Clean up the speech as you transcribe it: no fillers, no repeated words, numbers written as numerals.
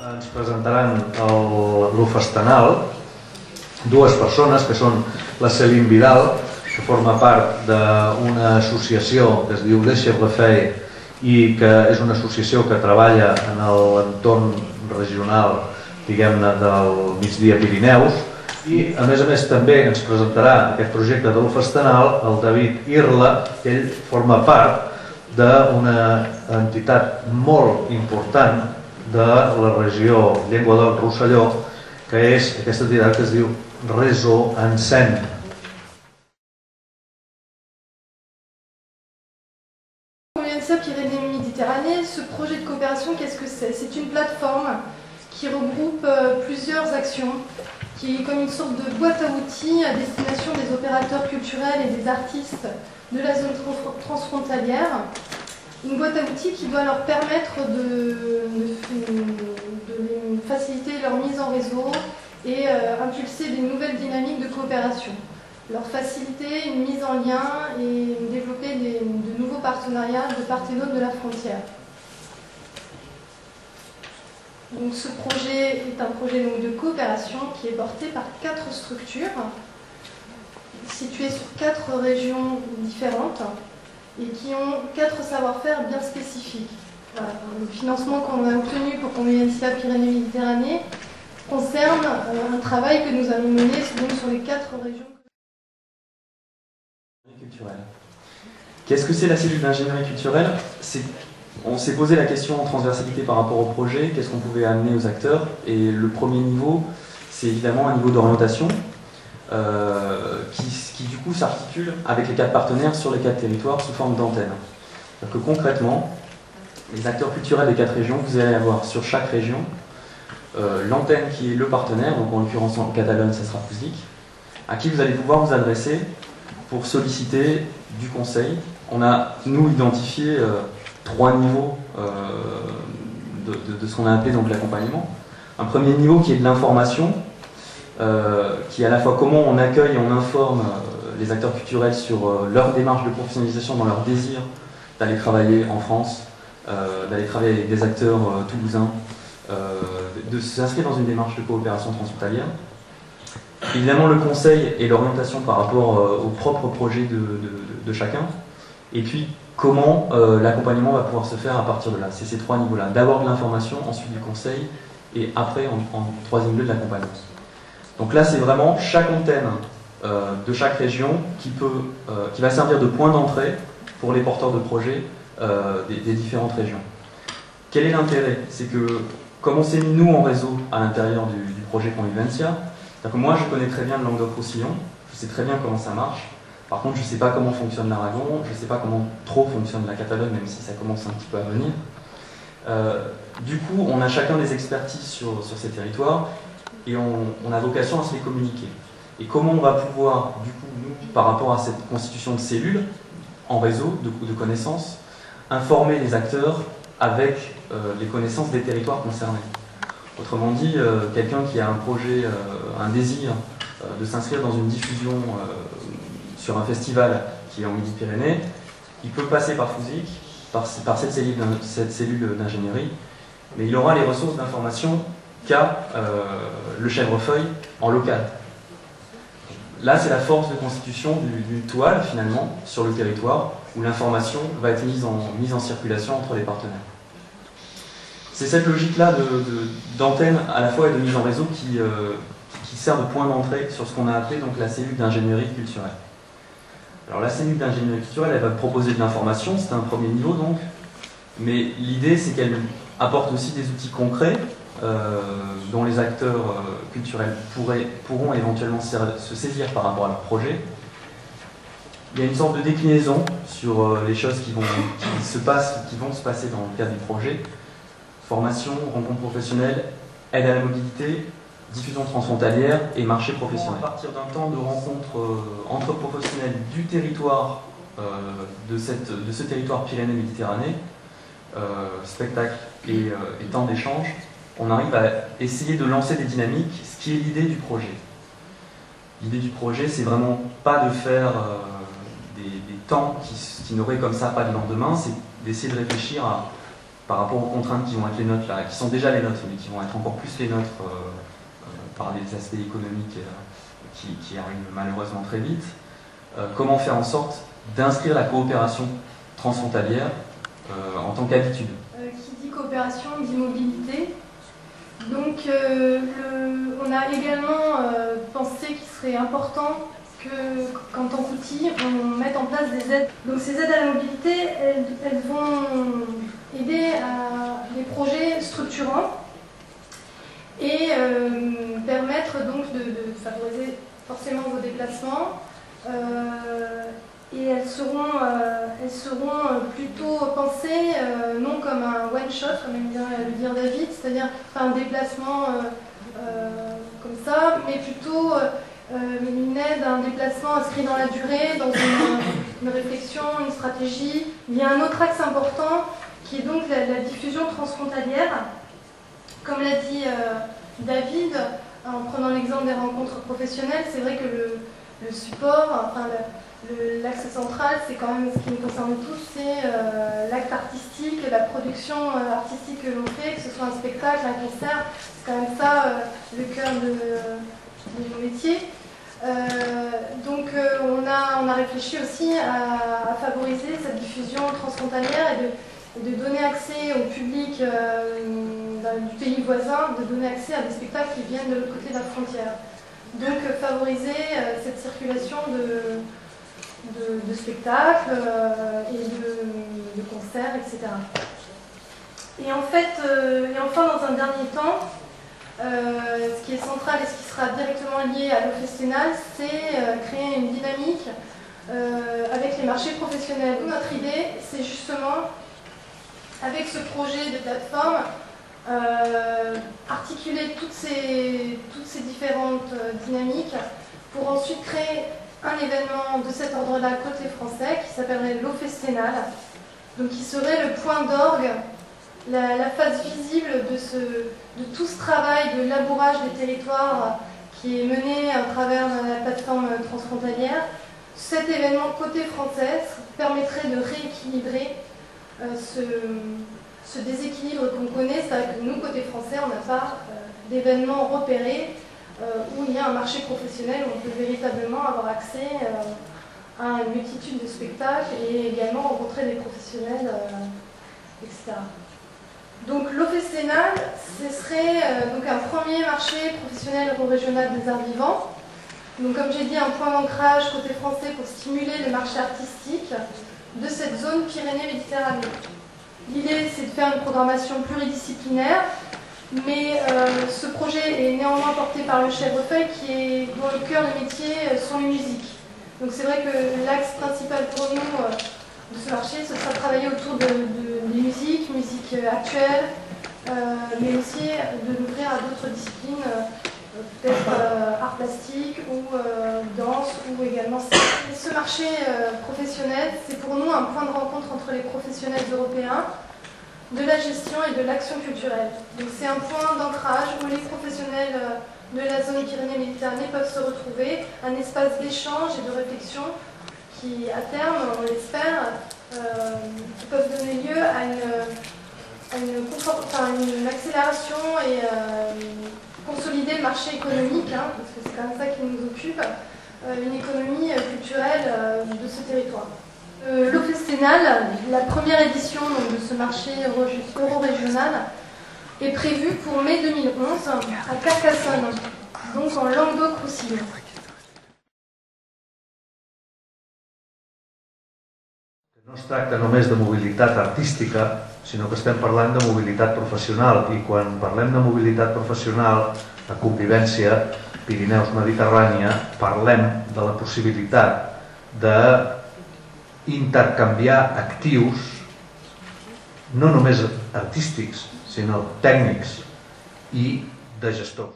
ens presentaran l'Ofestanal dues persones, que són la Céline Vidal, que forma part d'una associació que es diu Les Chèvrefeuilles i que és una associació que treballa en l'entorn regional, diguem-ne, del migdia Pirineus, i a més també ens presentarà aquest projecte de l'Ofestanal el David Irla, que ell forma part d'una entitat molt important de la regió Llengua del Rosselló, que és aquesta entitat que es diu Réseau en Scène. Pyrénées-Méditerranée, ce projet de coopération, qu'est-ce que c'est? C'est une plateforme qui regroupe plusieurs actions, qui est comme une sorte de boîte à outils à destination des opérateurs culturels et des artistes de la zone transfrontalière. Une boîte à outils qui doit leur permettre de faciliter leur mise en réseau et impulser des nouvelles dynamiques de coopération. Leur faciliter une mise en lien et développer de nouveaux partenariats de part et d'autre de la frontière. Donc, ce projet est un projet donc, de coopération qui est porté par 4 structures situées sur 4 régions différentes et qui ont 4 savoir-faire bien spécifiques. Voilà. Le financement qu'on a obtenu pour Convivencia Pyrénées-Méditerranée concerne un travail que nous allons mener donc, sur les 4 régions. Qu'est-ce que c'est la cellule d'ingénierie culturelle? On s'est posé la question en transversalité par rapport au projet, qu'est-ce qu'on pouvait amener aux acteurs, et le premier niveau, c'est évidemment un niveau d'orientation qui du coup s'articule avec les 4 partenaires sur les 4 territoires sous forme d'antenne. C'est-à-dire que concrètement, les acteurs culturels des 4 régions, vous allez avoir sur chaque région l'antenne qui est le partenaire, donc en l'occurrence en Catalogne, ça sera FUSIC, à qui vous allez pouvoir vous adresser pour solliciter du conseil. On a, nous, identifié 3 niveaux de ce qu'on a appelé donc l'accompagnement. Un premier niveau qui est de l'information, qui est à la fois comment on accueille et on informe les acteurs culturels sur leur démarche de professionnalisation dans leur désir d'aller travailler en France, d'aller travailler avec des acteurs toulousains, de s'inscrire dans une démarche de coopération transfrontalière. Évidemment, le conseil et l'orientation par rapport au propre projet de chacun. Et puis, comment l'accompagnement va pouvoir se faire à partir de là. C'est ces 3 niveaux-là. D'abord de l'information, ensuite du conseil, et après, en 3e lieu, de l'accompagnement. Donc là, c'est vraiment chaque antenne de chaque région qui va servir de point d'entrée pour les porteurs de projets des différentes régions. Quel est l'intérêt? C'est que, comme on s'est mis nous en réseau à l'intérieur du projet Convivencia, c'est-à-dire que moi, je connais très bien le Languedoc-Roussillon, je sais très bien comment ça marche. Par contre, je ne sais pas comment fonctionne l'Aragon, je ne sais pas comment trop fonctionne la Catalogne, même si ça commence un petit peu à venir. Du coup, on a chacun des expertises sur ces territoires et on a vocation à se les communiquer. Et comment on va pouvoir, du coup, nous, par rapport à cette constitution de cellules, en réseau, de connaissances, informer les acteurs avec les connaissances des territoires concernés. Autrement dit, quelqu'un qui a un projet, un désir de s'inscrire dans une diffusion sur un festival qui est en Midi-Pyrénées, il peut passer par FUSIC, par cette cellule d'ingénierie, mais il aura les ressources d'information qu'a le Chèvrefeuille en local. Là, c'est la force de constitution d'une toile, finalement, sur le territoire, où l'information va être mise en circulation entre les partenaires. C'est cette logique-là d'antenne à la fois et de mise en réseau qui sert de point d'entrée sur ce qu'on a appelé donc, la cellule d'ingénierie culturelle. Alors la cellule d'ingénierie culturelle, elle va proposer de l'information, c'est un premier niveau donc, mais l'idée c'est qu'elle apporte aussi des outils concrets dont les acteurs culturels pourront éventuellement se saisir par rapport à leur projet. Il y a une sorte de déclinaison sur les choses qui vont se passer dans le cadre du projet. Formation, rencontre professionnelle, aide à la mobilité, diffusion transfrontalière et marché professionnel. À partir d'un temps de rencontre entre professionnels du territoire, de ce territoire Pyrénées-Méditerranée, spectacle et temps d'échange, on arrive à essayer de lancer des dynamiques, ce qui est l'idée du projet. L'idée du projet, c'est vraiment pas de faire des temps qui n'auraient comme ça pas de lendemain, c'est d'essayer de réfléchir à par rapport aux contraintes qui vont être les nôtres là, qui sont déjà les nôtres, mais qui vont être encore plus les nôtres par des aspects économiques qui arrivent malheureusement très vite. Comment faire en sorte d'inscrire la coopération transfrontalière en tant qu'habitude. Qui dit coopération dit mobilité. Donc on a également pensé qu'il serait important qu'en tant qu'outil, on mette en place des aides. Donc ces aides à la mobilité, elles vont aider à des projets structurants et permettre donc de favoriser forcément vos déplacements. Et elles seront plutôt pensées non comme un one-shot, comme aime bien le dire David, c'est-à-dire un déplacement comme ça, mais plutôt une aide, un déplacement inscrit dans la durée, dans une réflexion, une stratégie. Il y a un autre axe important qui est donc la diffusion transfrontalière. Comme l'a dit David, en prenant l'exemple des rencontres professionnelles, c'est vrai que le support, enfin l'axe central, c'est quand même ce qui nous concerne tous, c'est l'acte artistique, la production artistique que l'on fait, que ce soit un spectacle, un concert, c'est quand même ça le cœur de nos métiers. Donc on a réfléchi aussi à favoriser cette diffusion transfrontalière et de donner accès au public du pays voisin, de donner accès à des spectacles qui viennent de l'autre côté de la frontière. Donc favoriser cette circulation de spectacles et de concerts, etc. Et en fait, enfin dans un dernier temps, ce qui est central et ce qui sera directement lié à l'OFESTENAL, c'est créer une dynamique avec les marchés professionnels. Notre idée, c'est justement, avec ce projet de plateforme, articuler toutes ces différentes dynamiques pour ensuite créer un événement de cet ordre-là côté français qui s'appellerait l'OFESTENAL, donc qui serait le point d'orgue, la face visible de tout ce travail de labourage des territoires qui est mené à travers la plateforme transfrontalière. Cet événement côté français permettrait de rééquilibrer ce déséquilibre qu'on connaît, c'est-à-dire que nous, côté français, on n'a pas d'événements repérés où il y a un marché professionnel où on peut véritablement avoir accès à une multitude de spectacles et également rencontrer des professionnels, etc. Donc l'OFESTENAL, ce serait donc un premier marché professionnel régional des arts vivants. Donc comme j'ai dit, un point d'ancrage côté français pour stimuler le marché artistique de cette zone Pyrénées-Méditerranée. L'idée, c'est de faire une programmation pluridisciplinaire, mais ce projet est néanmoins porté par le chèvrefeuille dont le cœur de métier sont les musiques. Donc c'est vrai que l'axe principal pour nous de ce marché, ce sera de travailler autour des musiques actuelles, mais aussi de l'ouvrir à d'autres disciplines, peut-être art plastique ou danse ou également cinéma. Ce marché professionnel, c'est pour nous un point de rencontre entre les professionnels européens de la gestion et de l'action culturelle. Donc c'est un point d'ancrage où les professionnels de la zone Pyrénées-Méditerranée peuvent se retrouver, un espace d'échange et de réflexion qui, à terme, on l'espère, peuvent donner lieu à une accélération et consolider le marché économique, parce que c'est quand même ça qui nous occupe, une économie culturelle de ce territoire. L'OFESTENAL, la première édition donc, de ce marché euro-régional, est prévue pour mai 2011 à Carcassonne, donc en Languedoc-Roussillon. No es tracta només de mobilitat artística, sinó que estem parlant de mobilitat professional, i quan parlem de mobilitat professional, de convivència Pirineus-Mediterrània, parlem de la possibilitat d'intercanviar actius no només artístics, sinó tècnics i de gestors.